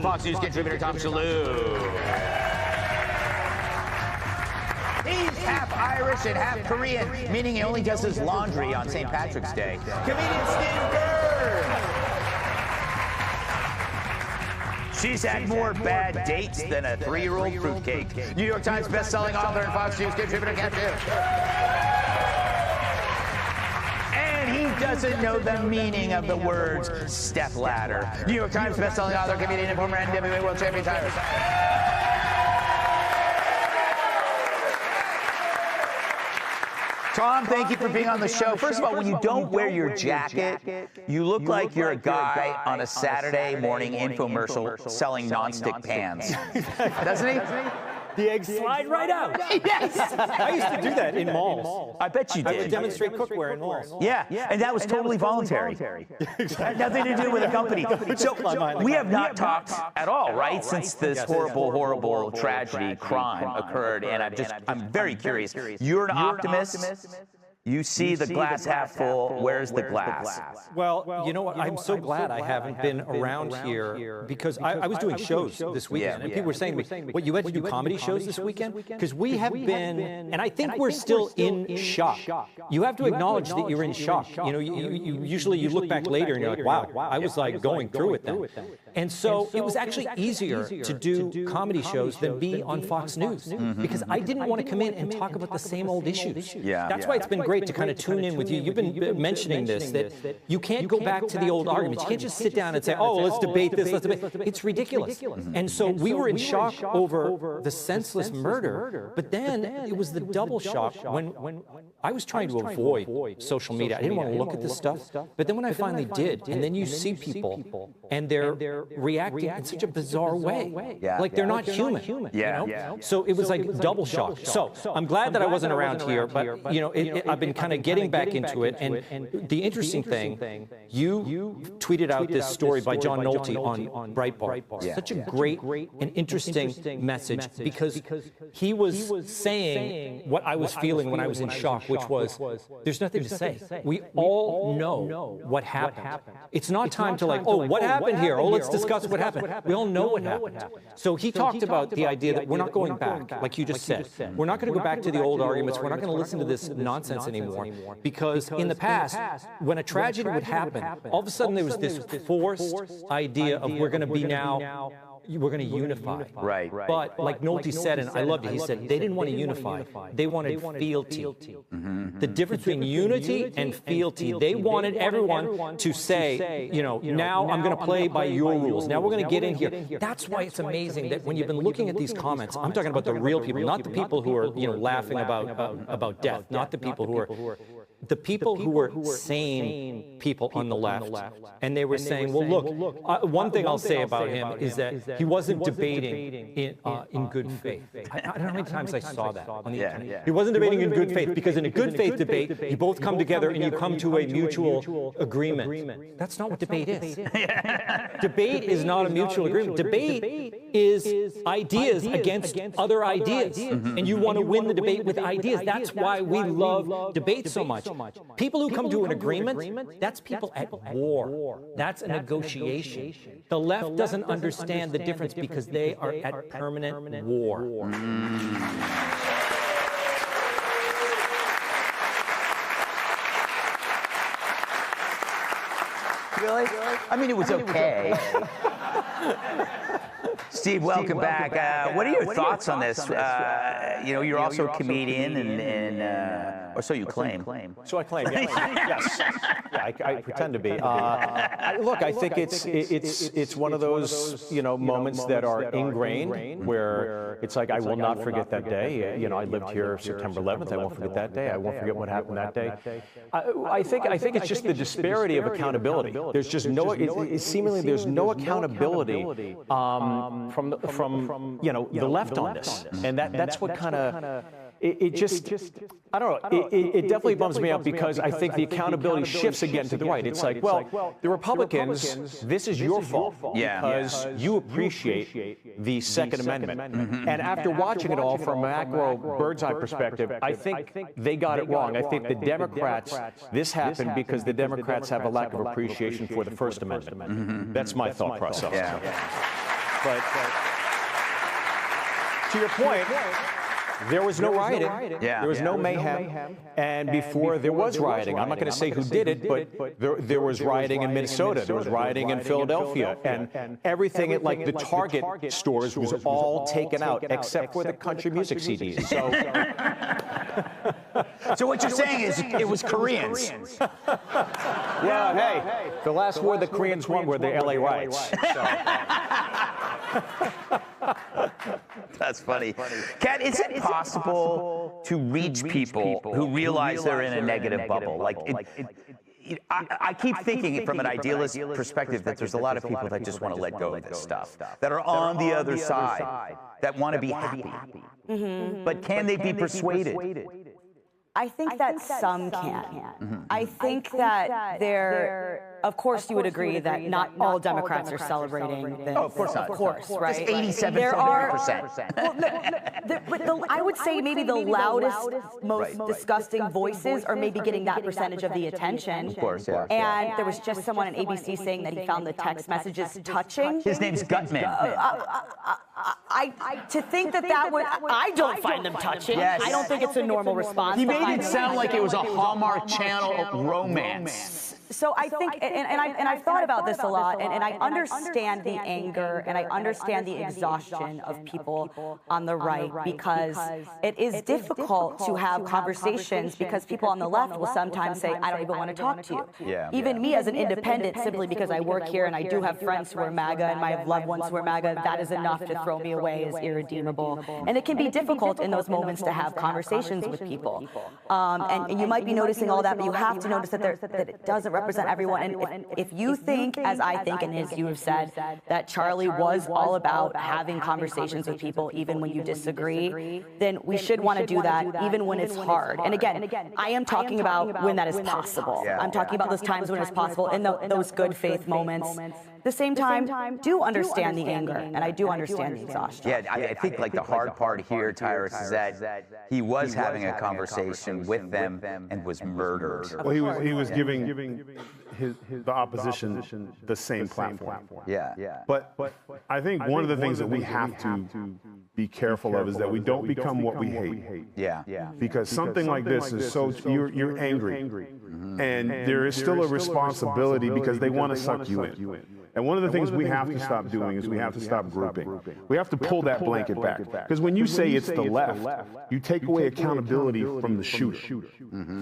Fox News contributor Tom Shalhoub. He's half Irish and half Korean, meaning he only does his laundry on St. Patrick's Day. Comedian Steve Byrne. She's had more bad dates than a 3-year-old fruitcake. New York Times best-selling author and Fox News contributor Kat Tiff. And he doesn't know the meaning of the words stepladder. New York Times best-selling author, comedian, and former NWA world champion Tyrus. Tom, thank you for being on the show. First of all, when you don't wear your jacket, you look like you're a guy on a Saturday morning infomercial selling nonstick pans. Doesn't he? The eggs slide right out. Yes. I used to do that in malls. I bet you did. I would demonstrate cookware in malls. Yeah, and that was totally voluntary. Had nothing to do with a company. So we have not talked at all, right, since this horrible tragedy, crime occurred, and I'm very curious. You're an optimist. You see the glass half full. Where's the glass? Well, you know what? I'm so glad I haven't been around here because I was doing shows this weekend, and people were saying to me, "What, you had to do comedy shows this weekend?" Because we have been, and I think we're still in shock. You have to acknowledge that you're in shock. You know, you usually you look back later and you're like, "Wow, I was like going through it then." And so it was actually easier to do comedy shows than be on Fox News because I didn't want to come in and talk about the same old issues. That's why it's been great to kind of tune in with you. You've been mentioning this, that you can't go back to the old arguments. You can't just sit down and say, oh, let's debate this, let's debate. It's ridiculous. And so we were in shock over the senseless murder, but then it was the double shock when I was trying to avoid social media. I didn't want to look at this stuff, but then when I finally did, and then you see people and they're reacting in such a bizarre way. Like they're not human, you know? So it was like double shock. So I'm glad that I wasn't around here, but you know, I've been kind of getting back into it, and the interesting thing, you tweeted out this story by John Nolte on Breitbart. Such a great and interesting message because he was saying what I was feeling when I was in shock, which was, there's nothing to say. We all know what happened. It's not time to like, oh, what happened here? Oh, let's discuss what happened. We all know what happened. So he talked about the idea that we're not going back, like you just said. We're not going to go back to the old arguments. We're not going to listen to this nonsense anymore, because in the past, when a tragedy would happen, all of a sudden there was this forced idea of we're going to be now, we're going to unify. Right. But like Nolte said, and I loved it, he said they didn't want to unify, they wanted fealty. The difference between unity and fealty, they wanted everyone to say, you know, now I'm going to play by your rules. Now we're going to get in here. That's why it's amazing that when you've been looking at these comments, I'm talking about the real people, not the people who are, you know, laughing about death, not the people who are... The people who were sane people on the left, and they were saying, well, look, one thing I'll say about him is that he wasn't debating in good faith. I don't know how many times I saw that on the internet. He wasn't debating in good faith, because in a good faith debate, you both come together and you come to a mutual agreement. That's not what debate is. Debate is not a mutual agreement. Debate is ideas against other ideas, and you want to win the debate with ideas. That's why we love debate so much. People who come to an agreement, that's people at war. That's a negotiation. The left doesn't understand the difference because they are at permanent war. Really? I mean, it was okay. Steve, welcome back. What are your thoughts on this? You know, you're also a comedian, and or so you claim. So I claim, yes. Yes. Yeah, I pretend to be. Look, I think it's one of those, you know, moments that are ingrained, where it's like, I will not forget that day. You know, I lived here September 11th. I won't forget that day. I won't forget what happened that day. I think it's just the disparity of accountability. There's just no, seemingly there's no accountability from you know, the left on this, and that's what kind of it just, I don't know, it definitely bums me out, because I think the accountability shifts again to the right. It's like, well, the Republicans, this is your fault, because you appreciate the Second Amendment. And after watching it all from a macro bird's eye perspective, I think they got it wrong. I think the Democrats, this happened because the Democrats have a lack of appreciation for the First Amendment. That's my thought process. But to your point, there was no rioting. Yeah. There was no mayhem. And before there was rioting, I'm not going to say who did it, but there was rioting in Minnesota. There was rioting in Philadelphia. And everything at like the Target stores was all taken out except for the country music CDs. So what you're saying is it was Koreans. Well, hey, the last war the Koreans won were the LA riots. That's funny. Kat, is it possible to reach people who realize they're in a negative bubble? Like, I keep thinking from an idealist perspective that there's a lot of people that just want to let go of this stuff, that are on the other side, that want to be happy. But can they be persuaded? I think that some can. I think that there, of course, you would agree that not all Democrats are celebrating this. Oh, of course not. Of course, right? It's 87%. But I would say maybe the loudest, most disgusting voices are maybe getting that percentage of the attention. Of course, yeah. And there was just someone on ABC saying that he found the text messages touching. His name's Gutman. To think that would, I don't find them touching. Yes. I don't think it's a normal response. He made it sound like it was a Hallmark Channel romance. So I think, and I've thought about this a lot, and I understand the anger, and I understand the exhaustion of people on the right, because it is difficult to have conversations, because people on the left will sometimes say, I don't even want to talk to you. Even me as an independent, simply because I work here and I do have friends who are MAGA and I have loved ones who are MAGA, that is enough to throw me away as irredeemable. And it can be difficult in those moments to have conversations with people. And you might be noticing all that, but you have to notice that it doesn't represent everyone. And if you think, as I think, and as you have said, that Charlie was all about having conversations with people even when you disagree, then we should want to do that even when it's hard. And again, I am talking about when that is possible. I'm talking about those times when it's possible, in those good faith moments. At the same time, do understand the anger, and I do understand the exhaustion. Yeah, I think like the hard part here, Tyrus, is that he was having a conversation with them and was murdered. Well, he was giving the opposition the same platform. Yeah. But I think one of the things that we have to be careful of is that we don't become what we hate. Yeah. Because something like this is so, you're angry. And there is still a responsibility because they want to suck you in. And one of the things we have to stop doing is we have to stop grouping. We have to pull that blanket back. Because when you say it's the left, you take away accountability from the shooter.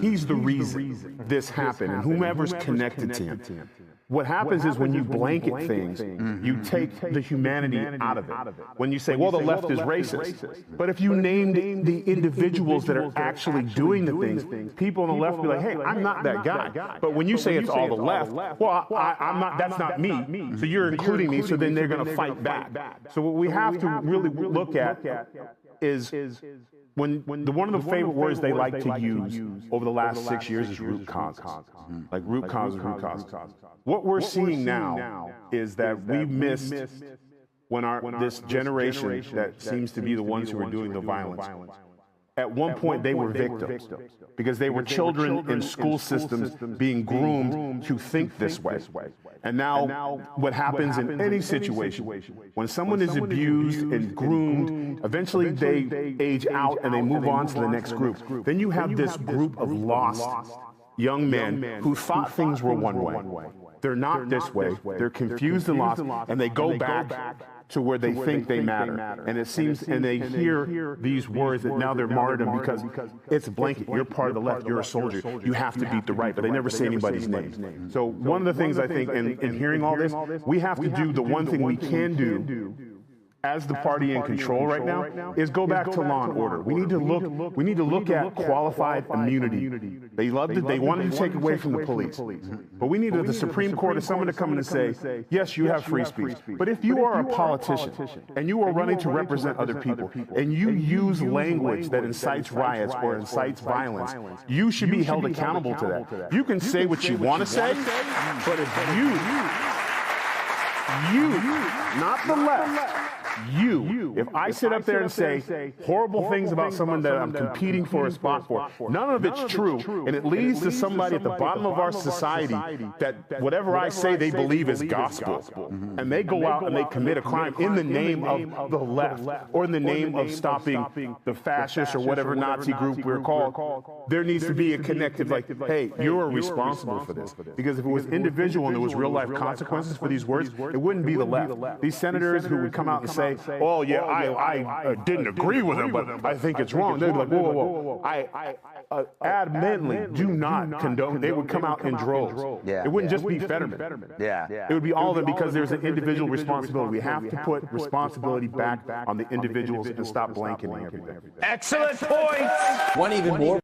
He's the reason this happened, and whomever's connected to him. What happens is when you blanket things, you take the humanity out of it. When you say, well, the left is racist. But if you named the individuals that are actually doing the things, people on the left will be like, hey, I'm not that guy. But when you say it's all the left, well, I'm not, that's not me. So you're including me, so then they're going to fight back. So what we have to really look at is one of the favorite words they like to use over the last 6 years is root causes. Like root causes. What we're seeing now is that we missed when this generation that seems to be the ones who are doing the violence. At one point, they were victims because they were children in school systems being groomed to think this way. And now what happens in any situation, when someone is abused and groomed, eventually they age out and they move on to the next group. Then you have this group of lost young men who thought things were one way. They're not this way. They're confused and lost, and they go back to where they think they matter. And it seems, and they hear these words that now they're martyrdom because it's a blanket. You're part of the left. You're a soldier. You have to beat the right, but they never say anybody's name. So one of the things I think in hearing all this, we have to do the one thing we can do as the party in control right now is go back to law and order. We need to look at qualified immunity. They wanted to take away from the police. But we needed the Supreme Court or someone to come in and say, yes, you have free speech. But if you are a politician and you are running to represent other people and you use language that incites riots or incites violence, you should be held accountable to that. You can say what you want to say, but if you, not the left, If I sit up there and say horrible things about someone that I'm competing for a spot for, none of it's true, and it leads to somebody at the bottom of our society that whatever I say they believe is gospel. And they go out and they commit a crime in the name of the left or in the name of stopping the fascists or whatever Nazi group we're called. There needs to be a connective, like, hey, you're responsible for this. Because if it was individual and there was real life consequences for these words, it wouldn't be the left. These senators who would come out and say, oh, yeah, I didn't agree with him, but I think it's wrong. They'd be like, whoa, whoa, whoa. I adamantly do not condone. They would come out in droves. It wouldn't just be Fetterman. It would be all of them because there's an individual responsibility. We have to put responsibility back on the individuals and stop blanketing everything. Excellent point. One even more